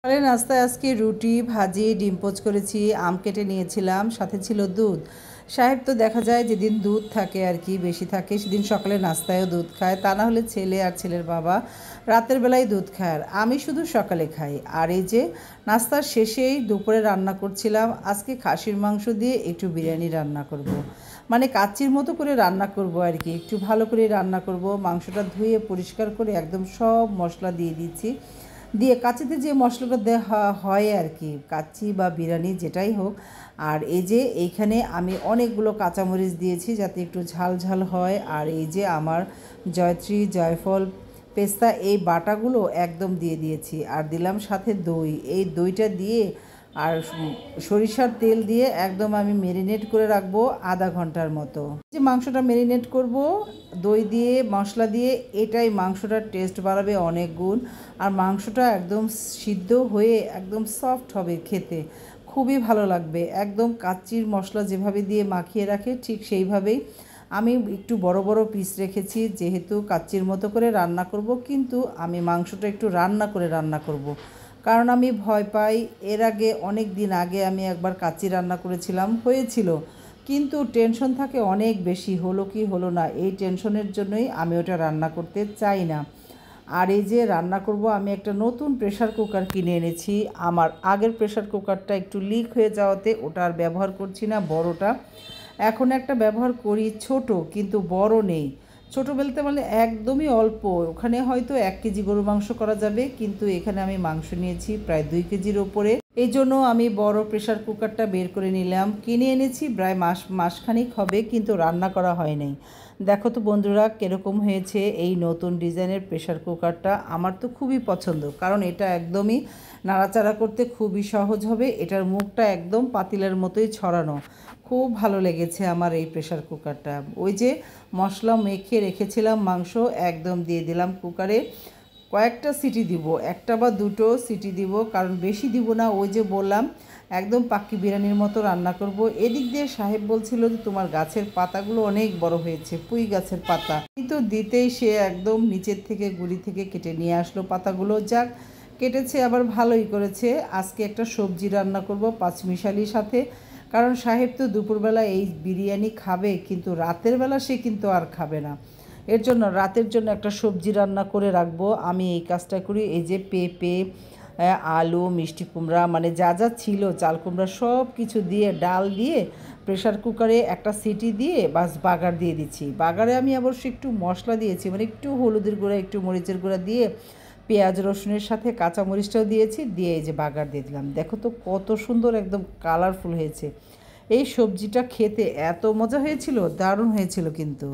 সকালে নাস্তায় আজকে রুটি ভাজি ডিম পোচ করেছি, আম কেটে নিয়েছিলাম, সাথে ছিল দুধ। সাহেব তো দেখা যায় যেদিন দুধ থাকে আর কি বেশি থাকে সেদিন সকালে নাস্তায়ও দুধ খায়, তা না হলে ছেলে আর ছেলের বাবা রাতের বেলায় দুধ খায়, আর আমি শুধু সকালে খাই। আর এই যে নাস্তার শেষেই দুপুরে রান্না করছিলাম, আজকে খাসির মাংস দিয়ে একটু বিরিয়ানি রান্না করব। মানে কাচ্চির মতো করে রান্না করব আর কি, একটু ভালো করে রান্না করব। মাংসটা ধুয়ে পরিষ্কার করে একদম সব মশলা দিয়ে দিচ্ছি, দিয়ে কাচ্চিতে যে মশলাটা দেওয়া হয় আর কি, কাচ্চি বা বিরিয়ানি যেটাই হোক। আর এই যে এইখানে আমি অনেকগুলো কাঁচামরিচ দিয়েছি যাতে একটু ঝাল ঝাল হয়। আর এই যে আমার জয়ত্রী জয়ফল পেস্তা এই বাটাগুলো একদম দিয়ে দিয়েছি, আর দিলাম সাথে দই। এই দইটা দিয়ে আর সরিষার তেল দিয়ে একদম আমি মেরিনেট করে রাখবো আধা ঘন্টার মতো। যে মাংসটা মেরিনেট করব দই দিয়ে মশলা দিয়ে, এটাই মাংসটার টেস্ট বাড়াবে অনেক গুণ। আর মাংসটা একদম সিদ্ধ হয়ে একদম সফট হবে, খেতে খুবই ভালো লাগবে। একদম কাচ্চির মশলা যেভাবে দিয়ে মাখিয়ে রাখে ঠিক সেইভাবেই আমি একটু বড় বড় পিস রেখেছি, যেহেতু কাচ্চির মতো করে রান্না করব, কিন্তু আমি মাংসটা একটু রান্না করব। কারণ আমি ভয় পাই, এর আগে অনেক দিন আগে আমি একবার কাচ্চি রান্না করেছিলাম, হয়েছিল, কিন্তু টেনশন থাকে অনেক বেশি, হলো কি হলো না, এই টেনশনের জন্যই আমি ওটা রান্না করতে চাই না। আর এই যে রান্না করব, আমি একটা নতুন প্রেশার কুকার কিনে এনেছি। আমার আগের প্রেশার কুকারটা একটু লিক হয়ে যাওয়াতে ওটা আর ব্যবহার করছি না, বড়টা এখন একটা ব্যবহার করি, ছোট কিন্তু বড় নেই। ছোটো বলতে মানে একদমই অল্প, ওখানে হয়তো 1 কেজি গরুর মাংস করা যাবে, কিন্তু এখানে আমি মাংস নিয়েছি প্রায় 2 কেজির ওপরে। এই জন্য আমি বড় প্রেশার কুকারটা বের করে নিলাম। কিনে এনেছি প্রায় মাসখানেক হবে, কিন্তু রান্না করা হয় নাই। দেখো তো বন্ধুরা কীরকম হয়েছে এই নতুন ডিজাইনের প্রেশার কুকারটা। আমার তো খুবই পছন্দ, কারণ এটা একদমই নাড়াচাড়া করতে খুবই সহজ হবে। এটার মুখটা একদম পাতিলের মতোই ছড়ানো, খুব ভালো লেগেছে আমার এই প্রেশার কুকারটা। ওই যে মশলা মেখে রেখেছিলাম মাংস, একদম দিয়ে দিলাম কুকারে। কয়েকটা সিটি দিব, একটা বা দুটো সিটি দিব, কারণ বেশি দিব না। ওই যে বললাম একদম পাক্কি বিরিয়ানির মতো রান্না করব। এদিক দিয়ে সাহেব বলছিল যে তোমার গাছের পাতাগুলো অনেক বড় হয়েছে, পুঁই গাছের পাতা, কিন্তু দিতেই সে একদম নিচের থেকে গুড়ি থেকে কেটে নিয়ে আসলো পাতাগুলো। যাক, কেটেছে আবার ভালোই করেছে। আজকে একটা সবজি রান্না করব পাঁচমিশালির সাথে, কারণ সাহেব তো দুপুরবেলা এই বিরিয়ানি খাবে, কিন্তু রাতের বেলা সে কিন্তু আর খাবে না। এর জন্য রাতের জন্য একটা সবজি রান্না করে রাখবো। আমি এই কাজটা করি। এই যে পেঁপে, আলু, মিষ্টি কুমড়া, মানে যা যা ছিল, চাল কুমড়া সব কিছু দিয়ে ডাল দিয়ে প্রেশার কুকারে একটা সিটি দিয়ে বাস বাগার দিয়ে দিচ্ছি। বাগারে আমি অবশ্য একটু মশলা দিয়েছি, মানে একটু হলুদের গুঁড়া একটু মরিচের গুঁড়া দিয়ে পেঁয়াজ রসুনের সাথে কাঁচামরিচটাও দিয়েছি, দিয়ে এই যে বাগার দিয়ে দিলাম। দেখো তো কত সুন্দর একদম কালারফুল হয়েছে। এই সবজিটা খেতে এত মজা হয়েছিল, দারুণ হয়েছিল কিন্তু।